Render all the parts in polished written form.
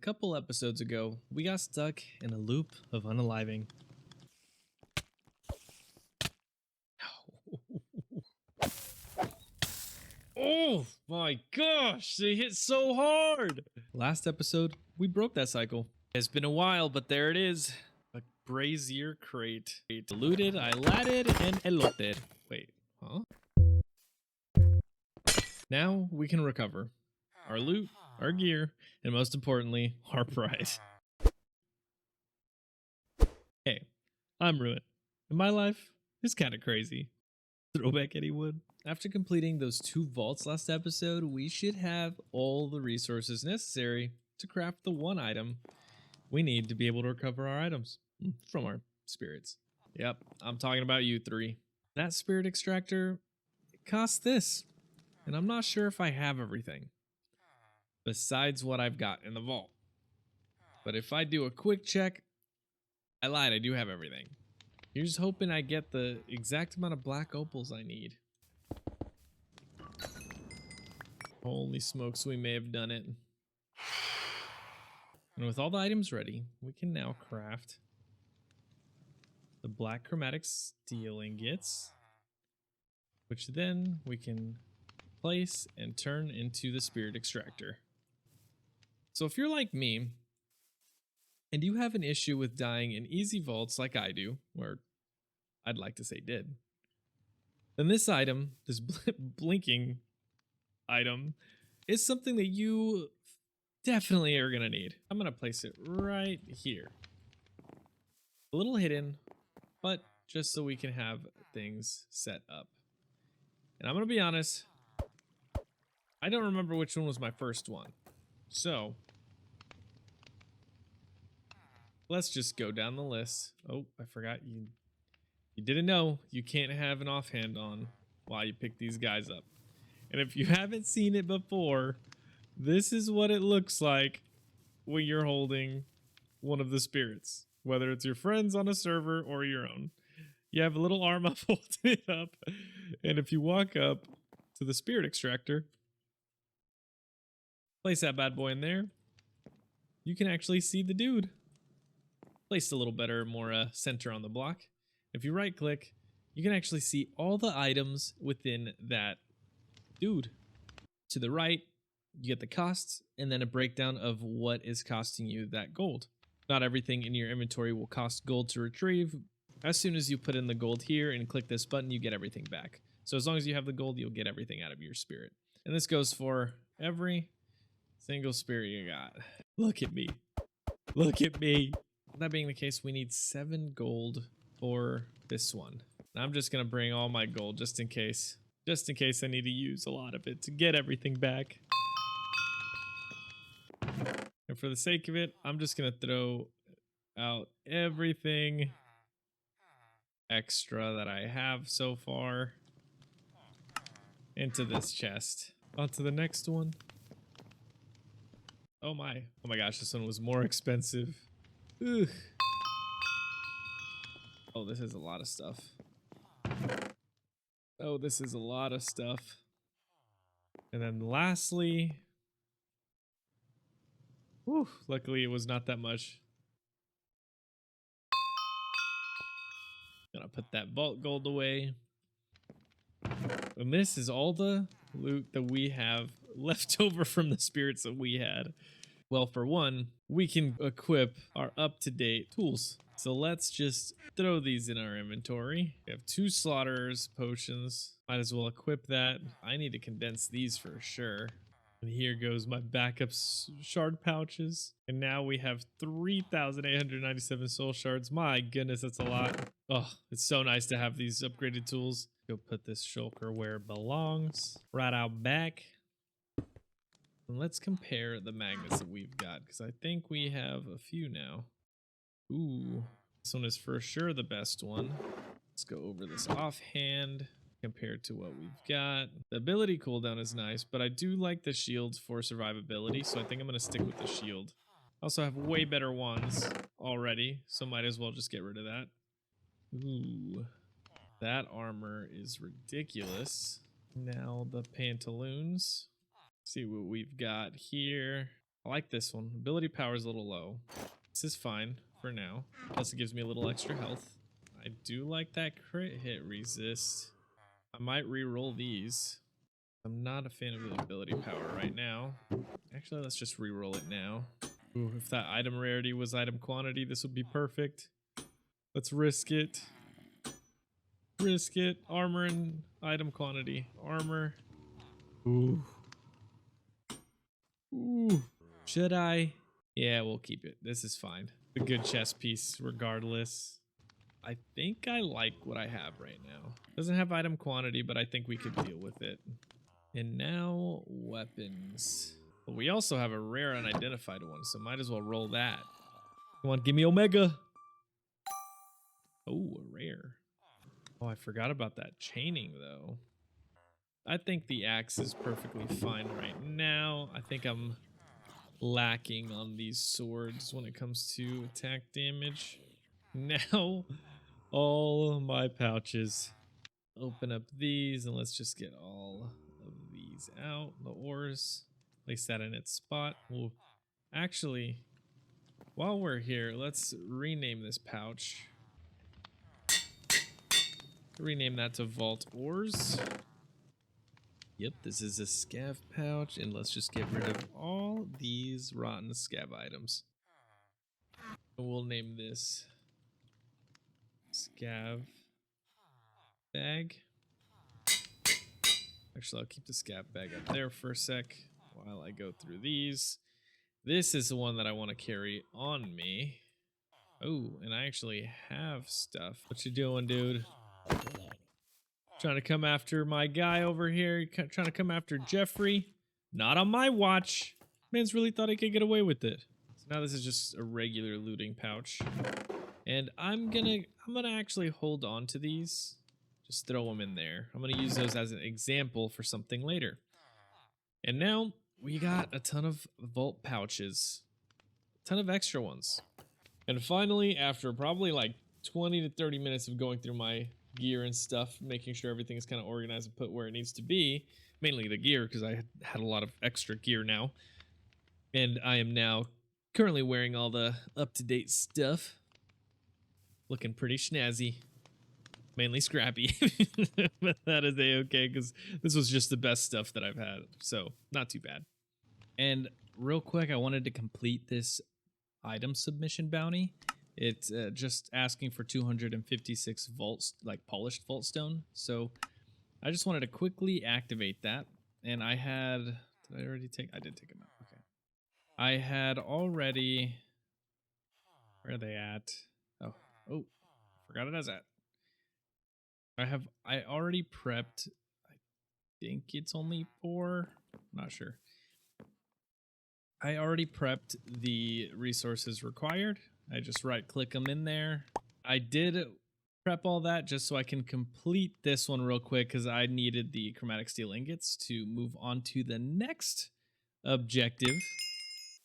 couple episodes ago, we got stuck in a loop of unaliving. Oh my gosh, they hit so hard! Last episode, we broke that cycle. It's been a while, but there it is. A brazier crate. Looted, I ladded, and eloted. Wait, huh? Now we can recover our loot, our gear, and most importantly, our prize. Hey, I'm Ruinzxyt, and my life is kind of crazy. Throwback anyone? After completing those 2 vaults last episode, we should have all the resources necessary to craft the 1 item we need to be able to recover our items from our spirits. Yep, I'm talking about you 3. That spirit extractor costs this, and I'm not sure if I have everything besides what I've got in the vault. But if I do a quick check, I lied, I do have everything. Here's hoping I get the exact amount of black opals I need. Holy smokes, we may have done it. And with all the items ready, we can now craft the black chromatic steel ingots, which then we can place and turn into the spirit extractor. So if you're like me, and you have an issue with dying in easy vaults like I do, or I'd like to say did, then this item, this blinking item, is something that you definitely are going to need. I'm going to place it right here. A little hidden, but just so we can have things set up. And I'm going to be honest, I don't remember which one was my first one. So let's just go down the list. Oh, I forgot you didn't know you can't have an offhand on while you pick these guys up. And if you haven't seen it before, this is what it looks like when you're holding one of the spirits, whether it's your friends on a server or your own. You have a little arm up holding it up, and if you walk up to the spirit extractor, place that bad boy in there, you can actually see the dude. Placed a little better, more center on the block. If you right click, you can actually see all the items within that dude. To the right, you get the costs and then a breakdown of what is costing you that gold. Not everything in your inventory will cost gold to retrieve. As soon as you put in the gold here and click this button, you get everything back. So as long as you have the gold, you'll get everything out of your spirit. And this goes for every single spirit you got. Look at me. Look at me. That being the case, we need 7 gold for this one. I'm just going to bring all my gold just in case. Just in case I need to use a lot of it to get everything back. And for the sake of it, I'm just going to throw out everything extra that I have so far into this chest. On to the next one. Oh my gosh, this one was more expensive. Ugh. Oh, this is a lot of stuff. Oh, this is a lot of stuff. And then lastly, whew, luckily it was not that much. Gonna put that vault gold away. And this is all the loot that we have left over from the spirits that we had. Well, for one, we can equip our up-to-date tools. So let's just throw these in our inventory. We have 2 slaughterers potions. Might as well equip that. I need to condense these for sure. And here goes my backup shard pouches. And now we have 3,897 soul shards. My goodness, that's a lot. Oh, it's so nice to have these upgraded tools. Go put this shulker where it belongs. Right out back. And let's compare the magnets that we've got, because I think we have a few now. Ooh, this one is for sure the best one. Let's go over this offhand compared to what we've got. The ability cooldown is nice, but I do like the shields for survivability, so I think I'm going to stick with the shield. I also have way better ones already, so might as well just get rid of that. Ooh, that armor is ridiculous. Now the pantaloons. See what we've got here. I like this one. Ability power is a little low. This is fine for now. Plus it gives me a little extra health. I do like that crit hit resist. I might re-roll these. I'm not a fan of the ability power right now. Actually, let's just re-roll it now. Ooh, if that item rarity was item quantity, this would be perfect. Let's risk it. Risk it. Armor and item quantity. Armor. Ooh. Ooh. Should I? Yeah, we'll keep it. This is fine. A good chess piece regardless. I think I like what I have right now. Doesn't have item quantity, but I think we could deal with it. And now weapons. But we also have a rare unidentified one, so might as well roll that. Come on, give me Omega. Oh, a rare. Oh, I forgot about that chaining though. I think the axe is perfectly fine right now. I think I'm lacking on these swords when it comes to attack damage. Now, all my pouches. Open up these and let's just get all of these out. The ores. Place that in its spot. We'll actually, while we're here, let's rename this pouch. Rename that to Vault Ores. Yep, this is a scav pouch, and let's just get rid of all these rotten scav items. And we'll name this scav bag. Actually, I'll keep the scav bag up there for a sec while I go through these. This is the one that I want to carry on me. Oh, and I actually have stuff. What you doing, dude? Trying to come after my guy over here. Trying to come after Jeffrey. Not on my watch. Man's really thought he could get away with it. So now this is just a regular looting pouch. And I'm gonna actually hold on to these. Just throw them in there. I'm gonna use those as an example for something later. And now we got a ton of vault pouches. A ton of extra ones. And finally, after probably like 20 to 30 minutes of going through my gear and stuff, making sure everything is kind of organized and put where it needs to be, mainly the gear because I had a lot of extra gear now. And I am now currently wearing all the up-to-date stuff. Looking pretty snazzy. Mainly scrappy. But that is a-okay because this was just the best stuff that I've had. So, not too bad. And real quick, I wanted to complete this item submission bounty. It's just asking for 256 volts, like polished vault stone. So I just wanted to quickly activate that. And I had, did I already take? I did take them out. Okay. I had already, where are they at? Oh, forgot it as that. I already prepped. I think it's only 4. I'm not sure. I already prepped the resources required. I just right click them in there. I did prep all that just so I can complete this one real quick because I needed the chromatic steel ingots to move on to the next objective.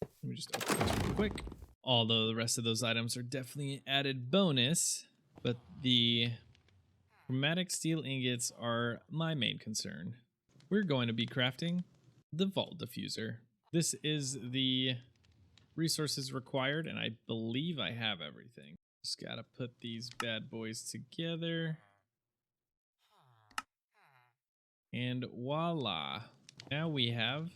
Let me just open this real quick. Although the rest of those items are definitely added bonus, but the chromatic steel ingots are my main concern. We're going to be crafting the vault diffuser. This is the resources required, and I believe I have everything. Just gotta put these bad boys together. And voila. Now we have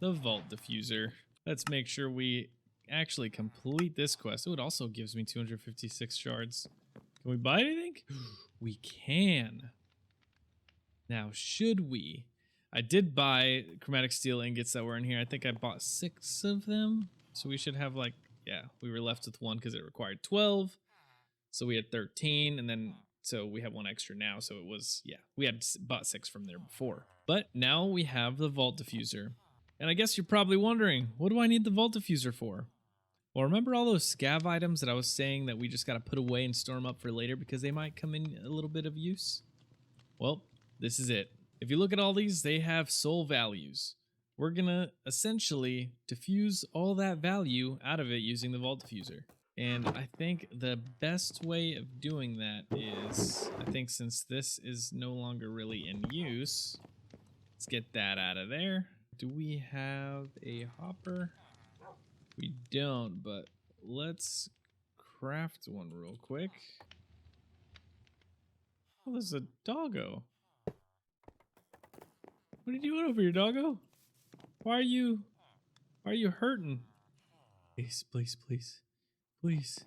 the vault diffuser. Let's make sure we actually complete this quest. Oh, it also gives me 256 shards. Can we buy anything? We can. Now, should we? I did buy chromatic steel ingots that were in here. I think I bought 6 of them. So we should have like, yeah, we were left with 1 because it required 12. So we had 13 and then, so we have 1 extra now. So it was, yeah, we had bought 6 from there before. But now we have the vault diffuser. And I guess you're probably wondering, what do I need the vault diffuser for? Well, remember all those scav items that I was saying that we just got to put away and store them up for later because they might come in a little bit of use? Well, this is it. If you look at all these, they have soul values. We're gonna essentially diffuse all that value out of it using the vault diffuser. And I think the best way of doing that is, I think since this is no longer really in use, let's get that out of there. Do we have a hopper? We don't, but let's craft one real quick. Oh, there's a doggo. What are you doing over here, doggo? Why are you hurting? Please, please, please, please.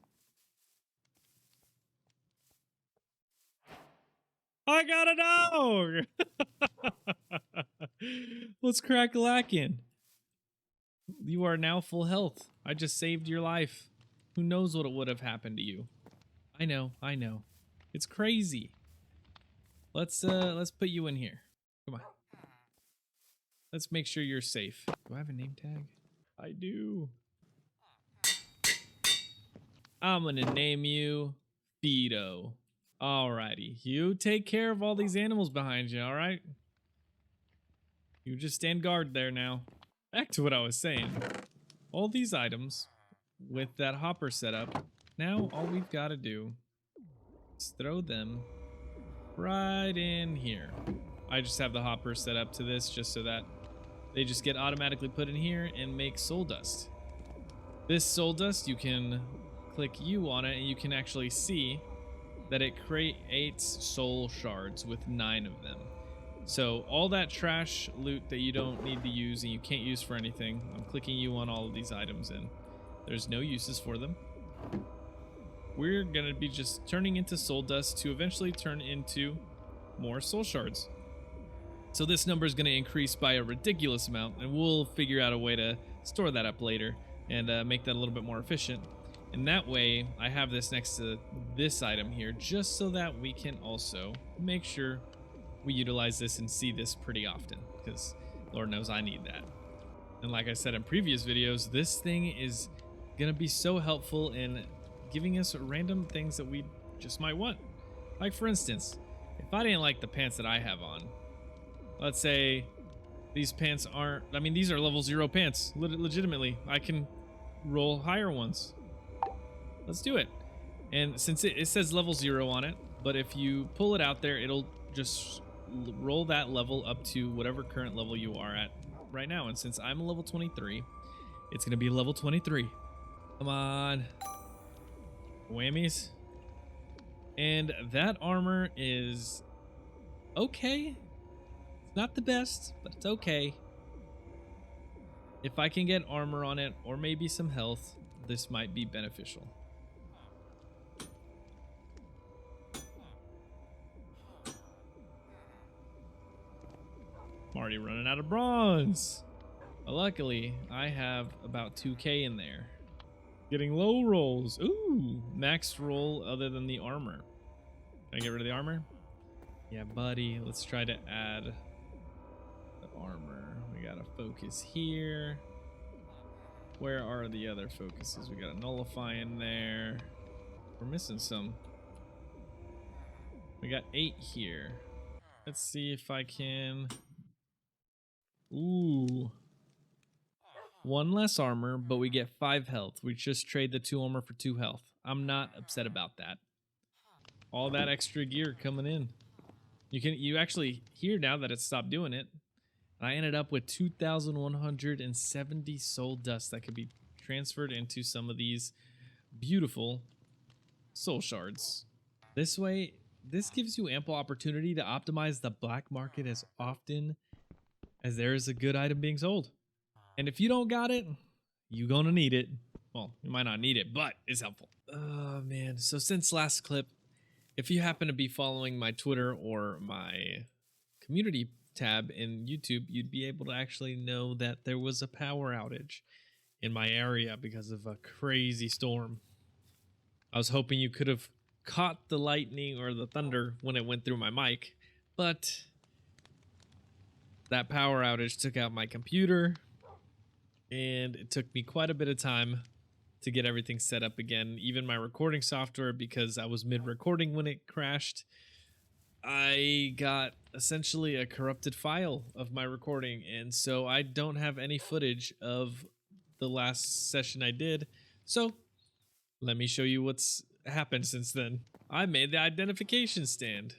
I got a dog! Let's crack lacking. You are now full health. I just saved your life. Who knows what would have happened to you? I know, I know. It's crazy. Let's put you in here. Come on. Let's make sure you're safe. Do I have a name tag? I do. I'm gonna name you Fido. Alrighty. You take care of all these animals behind you, alright? You just stand guard there now. Back to what I was saying. All these items with that hopper set up, now all we've got to do is throw them right in here. I just have the hopper set up to this just so that they just get automatically put in here and make soul dust. This soul dust, you can click U on it and you can actually see that it creates soul shards with 9 of them. So all that trash loot that you don't need to use and you can't use for anything, I'm clicking U on all of these items and there's no uses for them. We're gonna be just turning into soul dust to eventually turn into more soul shards. So this number is gonna increase by a ridiculous amount and we'll figure out a way to store that up later and make that a little bit more efficient. And that way I have this next to this item here just so that we can also make sure we utilize this and see this pretty often because Lord knows I need that. And like I said in previous videos, this thing is gonna be so helpful in giving us random things that we just might want. Like for instance, if I didn't like the pants that I have on, let's say these pants aren't, I mean these are level 0 pants, legitimately. I can roll higher ones. Let's do it. And since it says level 0 on it, but if you pull it out there, it'll just roll that level up to whatever current level you are at right now. And since I'm a level 23, it's gonna be level 23. Come on. Whammies. And that armor is okay. It's not the best, but it's okay. If I can get armor on it or maybe some health, this might be beneficial. I'm already running out of bronze. But luckily, I have about 2k in there. Getting low rolls. Ooh, max roll other than the armor. Can I get rid of the armor? Yeah, buddy. Let's try to add the armor. We got a focus here. Where are the other focuses? We got a nullify in there. We're missing some. We got 8 here. Let's see if I can... Ooh. 1 less armor, but we get 5 health. We just trade the 2 armor for 2 health. I'm not upset about that. All that extra gear coming in. You actually hear now that it stopped doing it. I ended up with 2,170 soul dust that could be transferred into some of these beautiful soul shards. This way, this gives you ample opportunity to optimize the black market as often as there is a good item being sold. And if you don't got it, you're gonna need it. Well, you might not need it, but it's helpful. Oh man, so since last clip, if you happen to be following my Twitter or my community tab in YouTube, you'd be able to actually know that there was a power outage in my area because of a crazy storm. I was hoping you could have caught the lightning or the thunder when it went through my mic, but that power outage took out my computer and it took me quite a bit of time to get everything set up again. Even my recording software, because I was mid-recording when it crashed, I got essentially a corrupted file of my recording, and so I don't have any footage of the last session I did. So let me show you what's happened since then. I made the identification stand.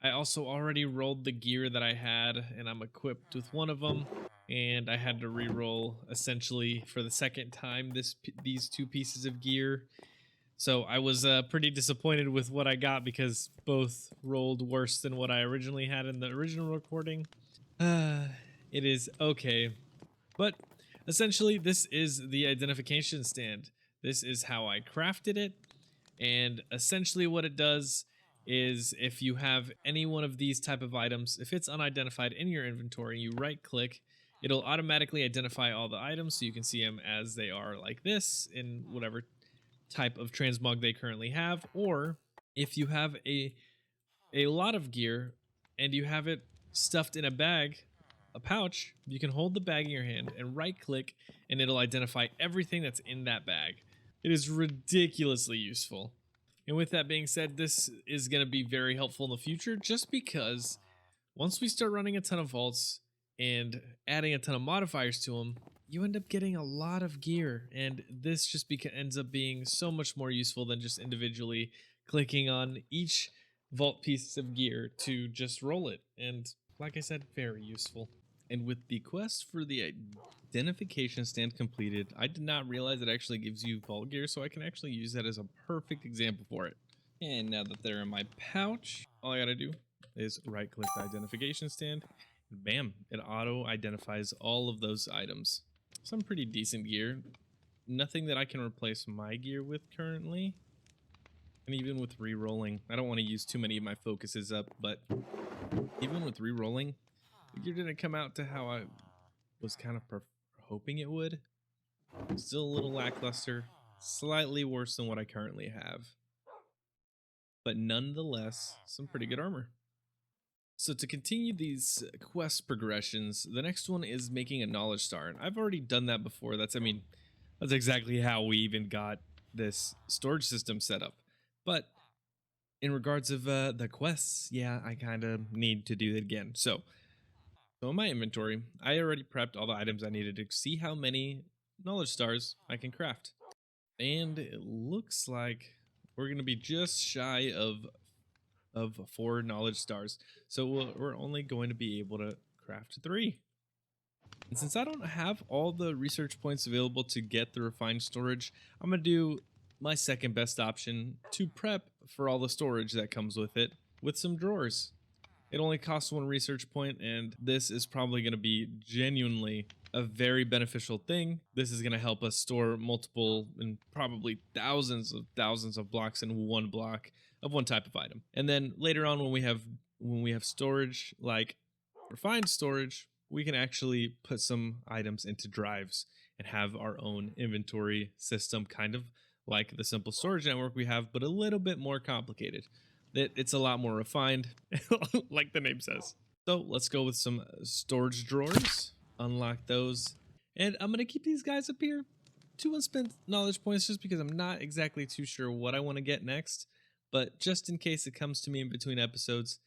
I also already rolled the gear that I had, and I'm equipped with one of them. and I had to re-roll essentially for the second time these two pieces of gear. So I was pretty disappointed with what I got because both rolled worse than what I originally had in the original recording. It is okay. But essentially, this is the identification stand. This is how I crafted it. And essentially what it does is if you have any one of these type of items, if it's unidentified in your inventory, you right click, it'll automatically identify all the items so you can see them as they are like this in whatever type of transmog they currently have. Or if you have a lot of gear and you have it stuffed in a bag, a pouch, you can hold the bag in your hand and right click and it'll identify everything that's in that bag. It is ridiculously useful. And with that being said, this is going to be very helpful in the future just because once we start running a ton of vaults and adding a ton of modifiers to them, you end up getting a lot of gear, and this just ends up being so much more useful than just individually clicking on each vault piece of gear to just roll it. And like I said, very useful. And with the quest for the identification stand completed, I did not realize it actually gives you vault gear, so I can actually use that as a perfect example for it. And now that they're in my pouch, all I gotta do is right click the identification stand, and bam, it auto identifies all of those items. Some pretty decent gear. Nothing that I can replace my gear with currently. And even with re-rolling, I don't want to use too many of my focuses up, but even with re-rolling, the gear didn't come out to how I was kind of hoping it would. Still a little lackluster, slightly worse than what I currently have. But nonetheless, some pretty good armor. So to continue these quest progressions, the next one is making a knowledge star. And I've already done that before. That's exactly how we even got this storage system set up. But in regards of the quests, yeah, I kind of need to do it again. So in my inventory, I already prepped all the items I needed to see how many knowledge stars I can craft. And it looks like we're going to be just shy of 4 knowledge stars. So we're only going to be able to craft 3. And since I don't have all the research points available to get the refined storage, I'm going to do my second best option to prep for all the storage that comes with it with some drawers. It only costs 1 research point, and this is probably going to be genuinely a very beneficial thing. This is going to help us store multiple and probably thousands of blocks in one block of one type of item. And then later on, when we have storage like refined storage, we can actually put some items into drives and have our own inventory system, kind of like the simple storage network we have, but a little bit more complicated. It's a lot more refined, like the name says. So let's go with some storage drawers, unlock those, and I'm gonna keep these guys up here. 2 unspent knowledge points just because I'm not exactly too sure what I want to get next, but just in case it comes to me in between episodes,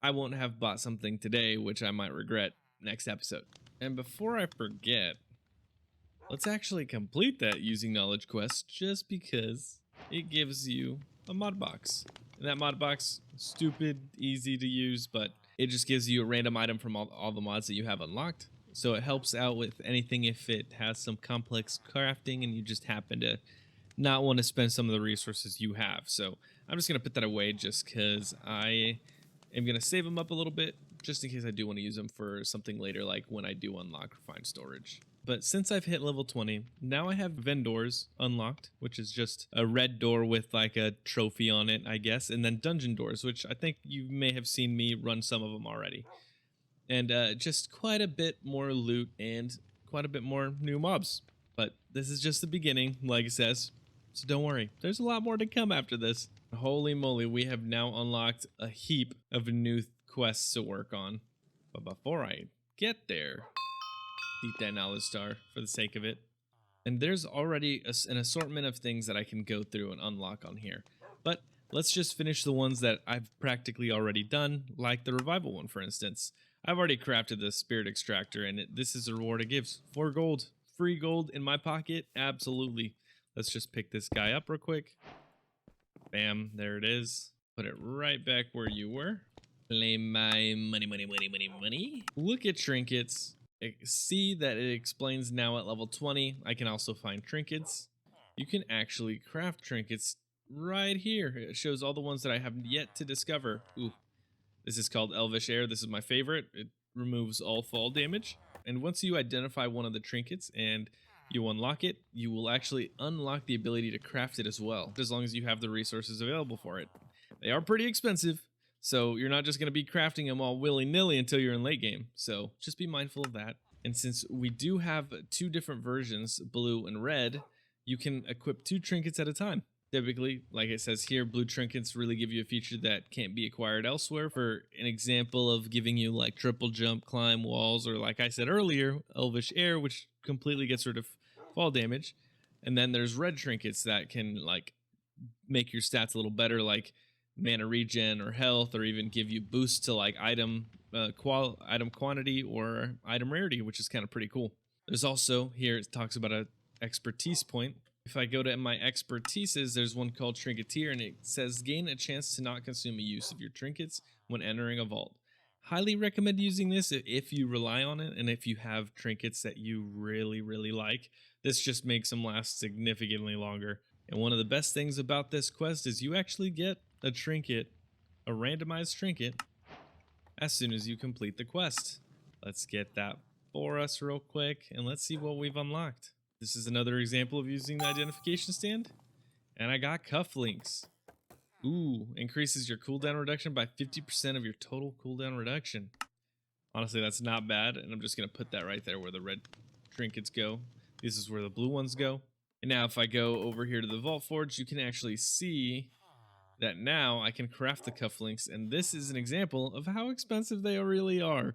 I won't have bought something today which I might regret next episode. And before I forget, let's actually complete that using knowledge quest just because it gives you a mod box. And that mod box, stupid, easy to use, but it just gives you a random item from all the mods that you have unlocked. So it helps out with anything if it has some complex crafting and you just happen to not want to spend some of the resources you have. So I'm just going to put that away just because I am going to save them up a little bit just in case I do want to use them for something later, like when I do unlock refined storage. But since I've hit level 20, now I have vendors unlocked, which is just a red door with like a trophy on it, I guess, and then dungeon doors, which I think you may have seen me run some of them already. And just quite a bit more loot and quite a bit more new mobs. But this is just the beginning, like it says. So don't worry, there's a lot more to come after this. Holy moly, we have now unlocked a heap of new quests to work on. But before I get there, eat that knowledge star for the sake of it. And there's already an assortment of things that I can go through and unlock on here. But let's just finish the ones that I've practically already done, like the revival one, for instance. I've already crafted the spirit extractor, and this is the reward it gives. 4 gold. Free gold in my pocket? Absolutely. Let's just pick this guy up real quick. Bam, there it is. Put it right back where you were. Claim my money. Look at trinkets. see that it explains now at level 20, I can also find trinkets. You can actually craft trinkets right here. It shows all the ones that I have yet to discover. Ooh, this is called Elvish Air. This is my favorite. It removes all fall damage. And once you identify one of the trinkets and you unlock it, you will actually unlock the ability to craft it as well, as long as you have the resources available for it. They are pretty expensive, so you're not just going to be crafting them all willy-nilly until you're in late game. So just be mindful of that. And since we do have 2 different versions, blue and red, you can equip 2 trinkets at a time. Typically, like it says here, blue trinkets really give you a feature that can't be acquired elsewhere. For an example of giving you like triple jump, climb walls, or like I said earlier, Elvish Air, which completely gets rid of fall damage. And then there's red trinkets that can like make your stats a little better, like mana regen or health, or even give you boosts to like item quantity or item rarity, which is kind of pretty cool. There's also here it talks about a expertise point. If I go to my expertises, there's one called Trinketeer, and it says gain a chance to not consume a use of your trinkets when entering a vault. Highly recommend using this if you rely on it, and if you have trinkets that you really like. This just makes them last significantly longer. And one of the best things about this quest is you actually get a trinket, a randomized trinket, as soon as you complete the quest. Let's get that for us real quick, and let's see what we've unlocked. This is another example of using the identification stand. And I got cufflinks. Ooh, increases your cooldown reduction by 50% of your total cooldown reduction. Honestly, that's not bad. And I'm just going to put that right there where the red trinkets go. This is where the blue ones go. And now if I go over here to the Vault Forge, you can actually see that now I can craft the cufflinks. And this is an example of how expensive they really are.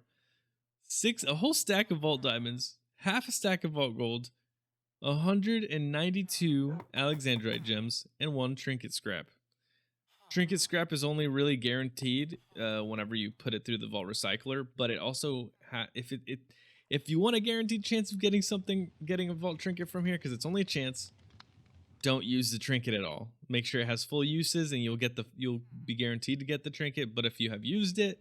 A whole stack of Vault Diamonds, half a stack of Vault Gold, 192 Alexandrite gems, and 1 trinket scrap. Trinket scrap is only really guaranteed whenever you put it through the vault recycler, but it also if you want a guaranteed chance of getting a vault trinket from here, because it's only a chance, don't use the trinket at all. Make sure it has full uses, and you'll be guaranteed to get the trinket. But if you have used it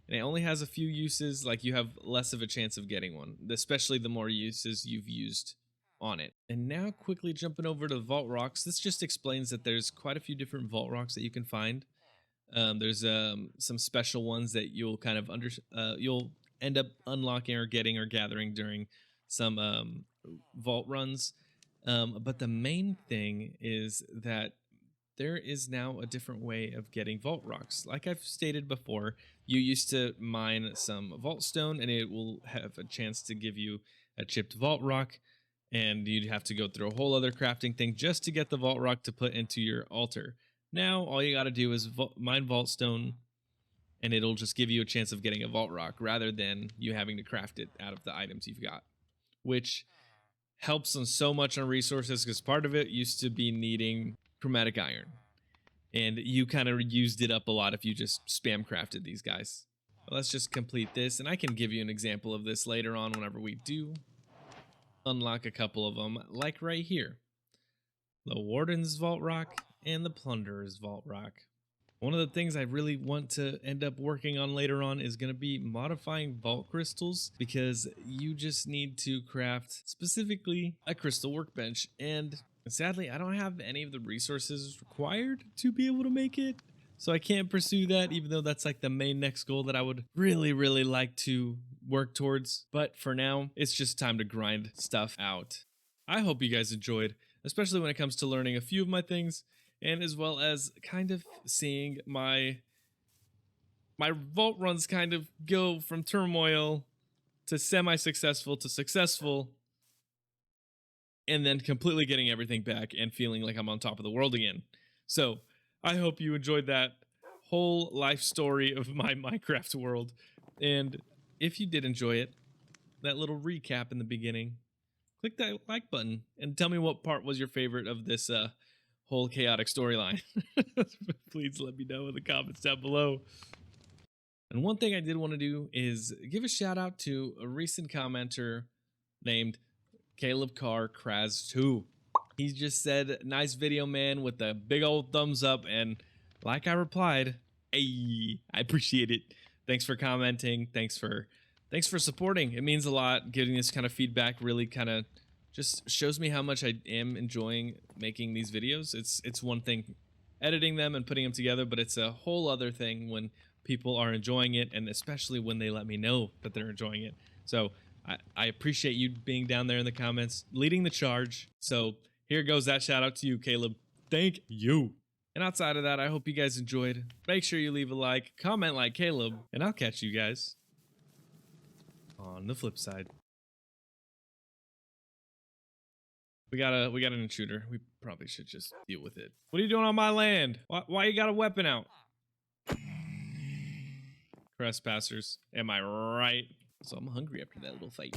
and it only has a few uses, like, you have less of a chance of getting one, especially the more uses you've used on it. And now quickly jumping over to vault rocks, this just explains that there's quite a few different vault rocks that you can find. There's some special ones that you'll kind of you'll end up unlocking or getting or gathering during some vault runs. But the main thing is that there is now a different way of getting vault rocks. Like I've stated before, you used to mine some vault stone and it will have a chance to give you a chipped vault rock, and you'd have to go through a whole other crafting thing just to get the vault rock to put into your altar. Now all you got to do is mine vault stone, and it'll just give you a chance of getting a vault rock rather than you having to craft it out of the items you've got, which helps on so much on resources, because part of it used to be needing chromatic iron, and you kind of used it up a lot if you just spam crafted these guys. But let's just complete this, and I can give you an example of this later on whenever we do unlock a couple of them, like right here, the Warden's Vault Rock and the Plunderer's Vault Rock. One of the things I really want to end up working on later on is going to be modifying vault crystals, because you just need to craft specifically a crystal workbench, and sadly I don't have any of the resources required to be able to make it, so I can't pursue that, even though that's like the main next goal that I would really like to work towards. But for now, it's just time to grind stuff out. I hope you guys enjoyed, especially when it comes to learning a few of my things, and as well as kind of seeing my vault runs kind of go from turmoil to semi-successful to successful, and then completely getting everything back and feeling like I'm on top of the world again. So I hope you enjoyed that whole life story of my Minecraft world. And if you did enjoy it, that little recap in the beginning, click that like button and tell me what part was your favorite of this whole chaotic storyline. Please let me know in the comments down below. And one thing I did want to do is give a shout out to a recent commenter named Caleb Carr Kraz 2. He just said, "Nice video, man," with a big old thumbs up, and like I replied, hey, I appreciate it. Thanks for commenting. Thanks for thanks for supporting. It means a lot. Getting this kind of feedback really kind of just shows me how much I am enjoying making these videos. It's one thing editing them and putting them together, but it's a whole other thing when people are enjoying it, and especially when they let me know that they're enjoying it. So I appreciate you being down there in the comments, leading the charge. So here goes that shout out to you, Caleb. Thank you. And outside of that, I hope you guys enjoyed. Make sure you leave a like, comment like Caleb, and I'll catch you guys on the flip side. We got an intruder. We probably should just deal with it. What are you doing on my land? Why you got a weapon out? Trespassers. Am I right? So I'm hungry after that little fight.